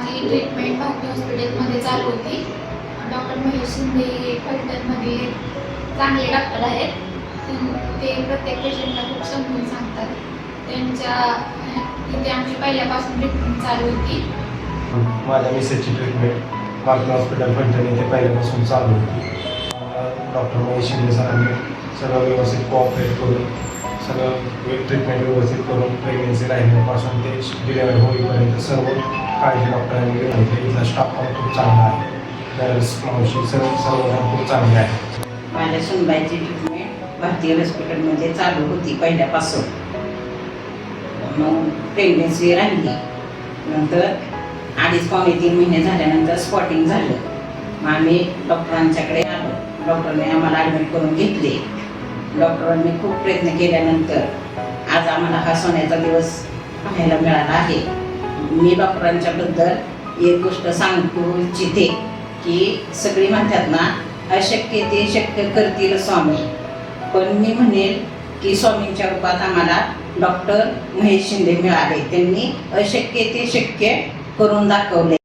माझी ट्रीटमेंट भारती हॉस्पिटलमध्ये चालू होती. डॉक्टर महेश शिंदे हे फलटणमध्ये चांगले डॉक्टर आहेत. ते प्रत्येक पेशंटला खूप समजून सांगतात. त्यांच्या इथे आमची पहिल्यापासून ट्रीटमेंट चालू होती. माझ्या मिसेसची ट्रीटमेंट भारती हॉस्पिटल फलटण येथे पहिल्यापासून चालू होती. डॉक्टर महेश शिंदे सरांनी सगळं व्यवस्थित कोऑपरेट करून सगळं ट्रीटमेंट व्यवस्थित करून प्रेग्नन्सी राहिल्यापासून ते डिलिव्हरी होईपर्यंत सर्व काळजी डॉक्टरांनी घेतली. इथला स्टाफ पण खूप चांगला आहे. नर्स मावशी सर्वजण खूप चांगले आहे. माझ्या सुनबाईची ट्रीटमेंट भारतीय हॉस्पिटलमध्ये चालू होती पहिल्यापासून. मग प्रेग्नन्सी राहिली, नंतर 2.5-3 महिने झाल्यानंतर स्पॉटिंग झालं. मग आम्ही डॉक्टरांच्याकडे आलो. डॉक्टरने आम्हाला ॲडमिट करून घेतले. डॉक्टरांनी खूप प्रयत्न केल्यानंतर आज आम्हाला हा सोन्याचा दिवस पाहायला मिळाला आहे. मी डॉक्टरांच्याबद्दल एक गोष्ट सांगू इच्छिते की सगळी म्हणतात ना, अशक्य ते शक्य करतील स्वामी, पण मी म्हणेल की स्वामींच्या रूपात आम्हाला डॉक्टर महेश शिंदे मिळाले. त्यांनी अशक्य ते शक्य करून दाखवले.